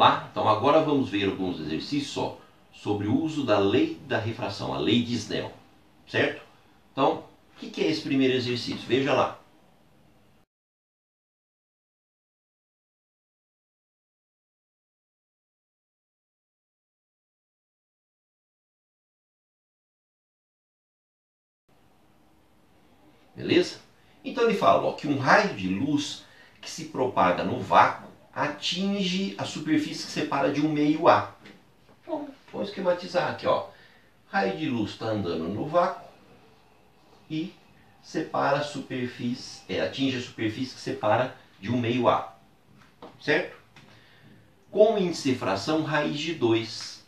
lá? Então agora vamos ver alguns exercícios só sobre o uso da lei da refração, a lei de Snell, certo? Então, o que é esse primeiro exercício? Veja lá. Beleza? Então ele fala ó, que um raio de luz que se propaga no vácuo atinge a superfície que separa de um meio A. Então, vamos esquematizar aqui. Ó. Raio de luz está andando no vácuo e separa a superfície, atinge a superfície que separa de um meio A. Certo? Com o índice de fração, raiz de 2.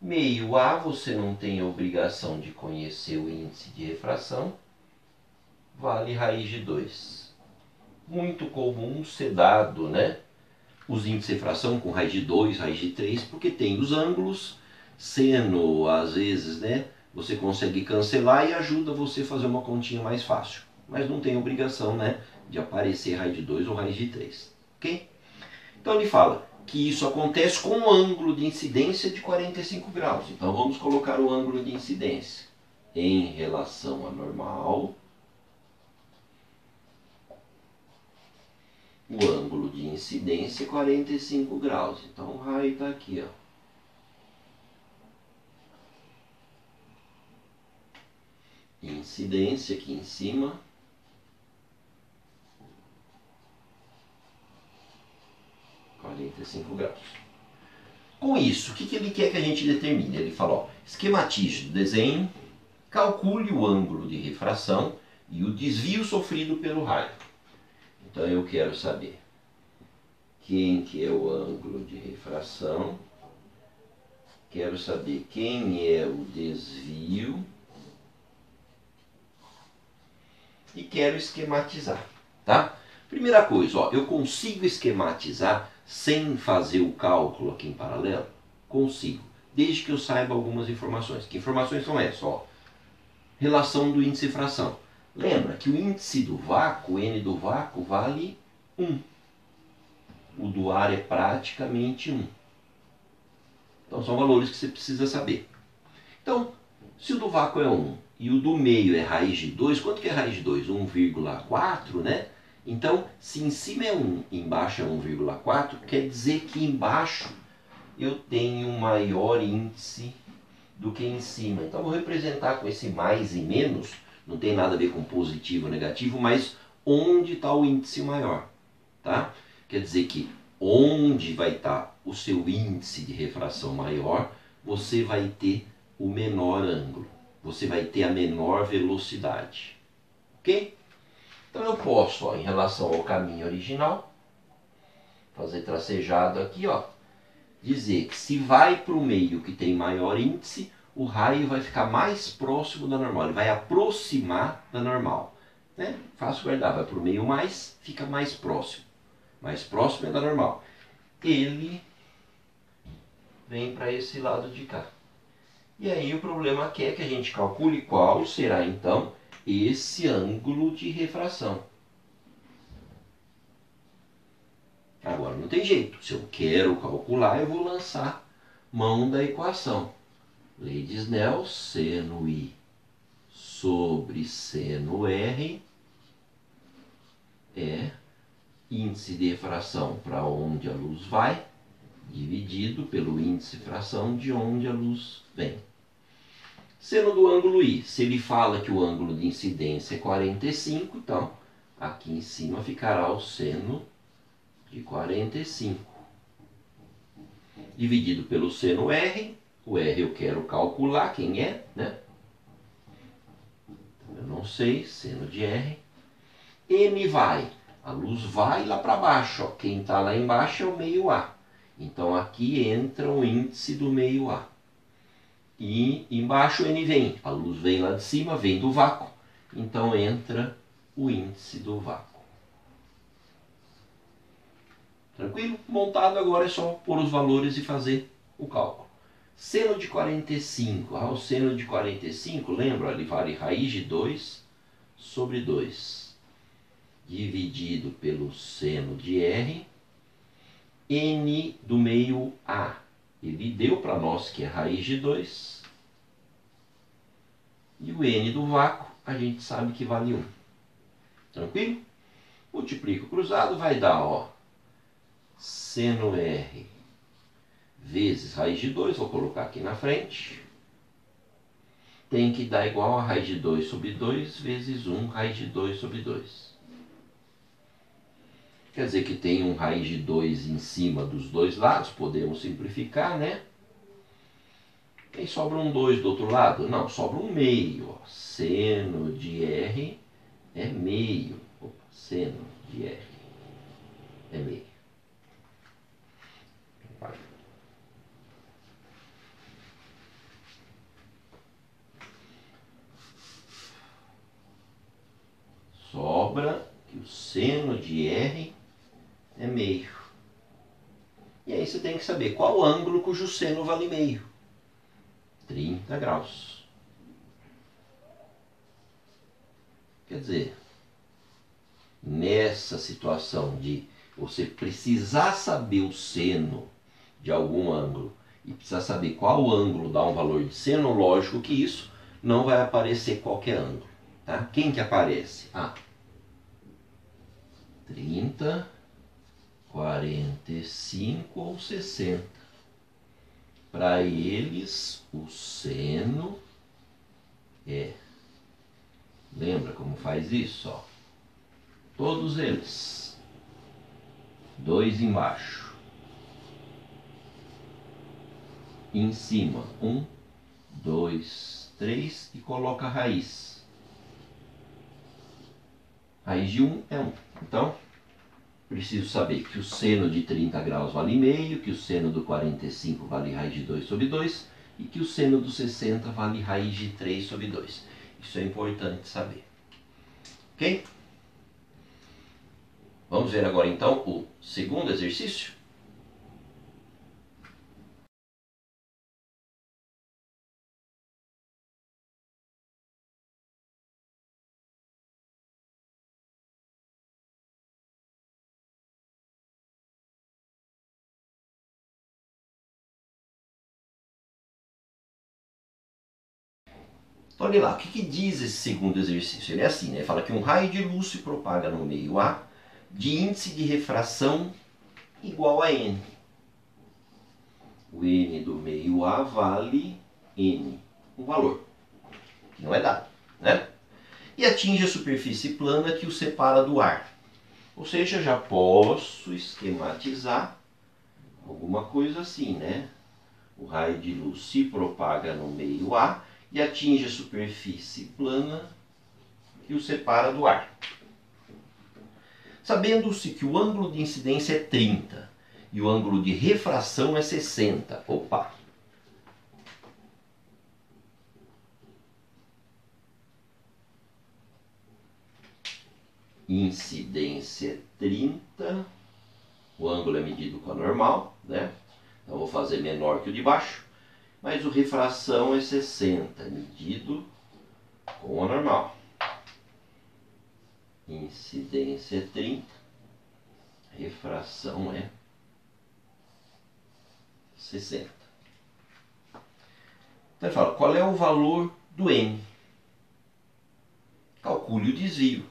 Meio A, você não tem a obrigação de conhecer o índice de refração, vale raiz de 2. Muito comum ser dado, né? Os índices de refração com raiz de 2, raiz de 3, porque tem os ângulos, seno, às vezes, né? Você consegue cancelar e ajuda você a fazer uma continha mais fácil. Mas não tem obrigação, né? De aparecer raiz de 2 ou raiz de 3. Ok? Então ele fala que isso acontece com um ângulo de incidência de 45 graus. Então vamos colocar o ângulo de incidência em relação à normal. O ângulo de incidência é 45 graus. Então o raio está aqui, ó. Incidência aqui em cima. graus. Com isso, o que ele quer que a gente determine? Ele fala, ó, esquematize o desenho, calcule o ângulo de refração e o desvio sofrido pelo raio. Então eu quero saber quem que é o ângulo de refração, quero saber quem é o desvio e quero esquematizar, tá? Primeira coisa, ó, eu consigo esquematizar sem fazer o cálculo aqui em paralelo? Consigo, desde que eu saiba algumas informações. Que informações são essas? Ó, relação do índice de fração. Lembra que o índice do vácuo, N do vácuo, vale 1. O do ar é praticamente 1. Então são valores que você precisa saber. Então, se o do vácuo é 1 e o do meio é raiz de 2, quanto que é raiz de 2? 1,4, né? Então, se em cima é 1 e embaixo é 1,4, quer dizer que embaixo eu tenho maior índice do que em cima. Então, vou representar com esse mais e menos, não tem nada a ver com positivo ou negativo, mas onde está o índice maior, tá? Quer dizer que onde vai estar o seu índice de refração maior, você vai ter o menor ângulo, você vai ter a menor velocidade, ok? Então eu posso, ó, em relação ao caminho original, fazer tracejado aqui, ó, dizer que se vai para o meio que tem maior índice, o raio vai ficar mais próximo da normal, ele vai aproximar da normal. Né? Fácil guardar, vai para o meio mais, fica mais próximo. Mais próximo é da normal. Ele vem para esse lado de cá. E aí o problema aqui é que a gente calcule qual será então esse ângulo de refração. Agora não tem jeito, se eu quero calcular eu vou lançar mão da equação. Lei de Snell, seno I sobre seno R é índice de refração para onde a luz vai, dividido pelo índice de fração de onde a luz vem. Seno do ângulo I, se ele fala que o ângulo de incidência é 45, então aqui em cima ficará o seno de 45. Dividido pelo seno R, o R eu quero calcular quem é, né? Eu não sei, seno de R. M vai, a luz vai lá para baixo, ó. Quem está lá embaixo é o meio A. Então aqui entra o índice do meio A. E embaixo o N vem, a luz vem lá de cima, vem do vácuo. Então entra o índice do vácuo. Tranquilo? Montado agora é só pôr os valores e fazer o cálculo. Seno de 45. O seno de 45, lembra? Ele vale raiz de 2 sobre 2. Dividido pelo seno de R. n do meio A. Ele deu para nós que é raiz de 2. E o n do vácuo a gente sabe que vale 1. Tranquilo? Multiplico cruzado, vai dar, ó, seno R vezes raiz de 2, vou colocar aqui na frente. Tem que dar igual a raiz de 2 sobre 2 vezes 1 raiz de 2 sobre 2. Quer dizer que tem um raiz de 2 em cima dos dois lados, podemos simplificar, né? E sobra um 2 do outro lado? Não, sobra um meio. Ó. Seno de R é meio. Opa, seno de R é meio. Vai. Sobra que o seno de R é meio. E aí você tem que saber qual ângulo cujo seno vale meio. 30 graus. Quer dizer, nessa situação de você precisar saber o seno de algum ângulo e precisar saber qual ângulo dá um valor de seno, lógico que isso não vai aparecer qualquer ângulo. Tá? Quem que aparece? 30, 45 ou 60. Para eles, o seno é... Lembra como faz isso? Ó? Todos eles. 2 embaixo. Em cima, 1, 2, 3 e coloca a raiz. Raiz de 1 é 1. Então, preciso saber que o seno de 30 graus vale meio, que o seno do 45 vale raiz de 2 sobre 2 e que o seno do 60 vale raiz de 3 sobre 2. Isso é importante saber. Ok? Vamos ver agora então o segundo exercício? Olha lá, o que diz esse segundo exercício? Ele é assim, né? Fala que um raio de luz se propaga no meio A de índice de refração igual a n. O n do meio A vale n, um valor, que não é dado, né? E atinge a superfície plana que o separa do ar. Ou seja, já posso esquematizar alguma coisa assim, né? O raio de luz se propaga no meio A e atinge a superfície plana que o separa do ar. Sabendo-se que o ângulo de incidência é 30 e o ângulo de refração é 60. Opa! Incidência é 30, o ângulo é medido com a normal, né? Então vou fazer menor que o de baixo, mas o refração é 60, medido com a normal. Incidência é 30, refração é 60. Então ele fala, qual é o valor do n? Calcule o desvio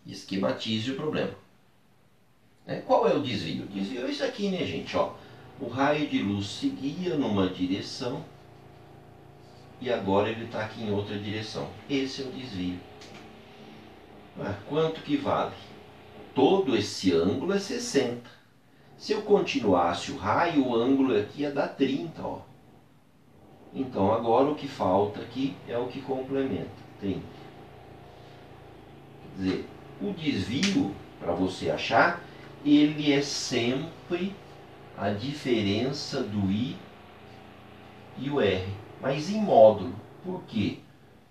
e esquematize o problema. Qual é o desvio? O desvio é isso aqui, né, gente? Ó, o raio de luz seguia numa direção e agora ele está aqui em outra direção. Esse é o desvio. Quanto que vale? Todo esse ângulo é 60. Se eu continuasse o raio, o ângulo aqui ia dar 30. Ó. Então agora o que falta aqui é o que complementa, 30. Quer dizer, o desvio, para você achar, ele é sempre a diferença do I e o R, mas em módulo. Por quê?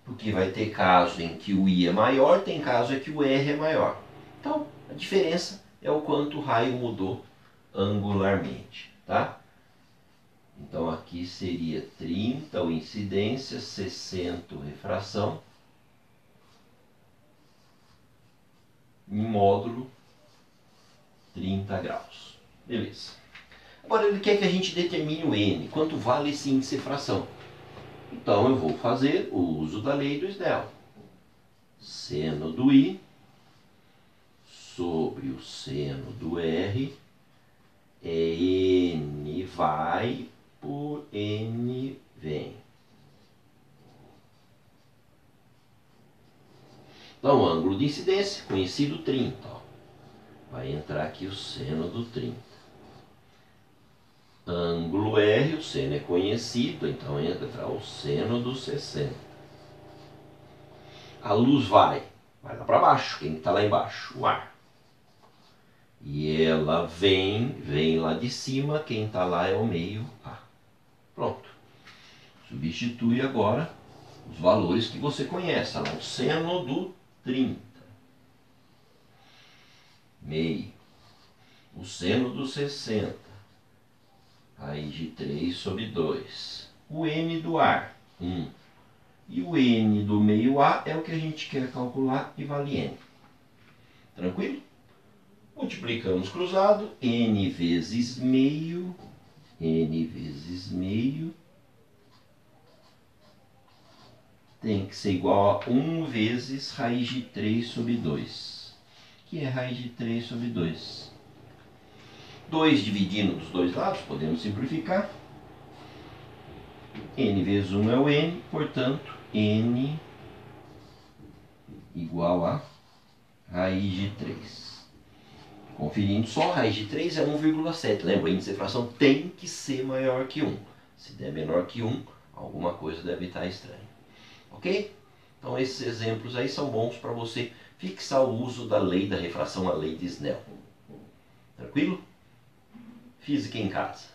Porque vai ter caso em que o I é maior, tem caso em que o R é maior. Então, a diferença é o quanto o raio mudou angularmente, tá? Então aqui seria 30 o incidência, 60 o refração, em módulo 30 graus. Beleza. Agora ele quer que a gente determine o n, quanto vale esse índice de fração. Então eu vou fazer o uso da lei do Snell. Seno do i sobre o seno do r é n vai por n vem. Então, ângulo de incidência, conhecido 30. Ó. Vai entrar aqui o seno do 30. Ângulo R, o seno é conhecido, então entra o seno do 60. A luz vai lá para baixo. Quem está lá embaixo? O ar. E ela vem lá de cima, quem está lá é o meio A. Pronto. Substitui agora os valores que você conhece. Lá, o seno do 30. Meio. O seno do 60. Raiz de 3 sobre 2. O n do ar, 1. E o n do meio A é o que a gente quer calcular e vale n. Tranquilo? Multiplicamos cruzado, n vezes meio tem que ser igual a 1 vezes raiz de 3 sobre 2, que é raiz de 3 sobre 2. 2 dividindo dos dois lados, podemos simplificar. N vezes 1 é o n, portanto, n igual a raiz de 3. Conferindo só, raiz de 3 é 1,7. Lembra, o índice de fração tem que ser maior que 1. Se der menor que 1, alguma coisa deve estar estranha. Ok? Então esses exemplos aí são bons para você fixar o uso da lei da refração, a lei de Snell. Tranquilo? Física em casa.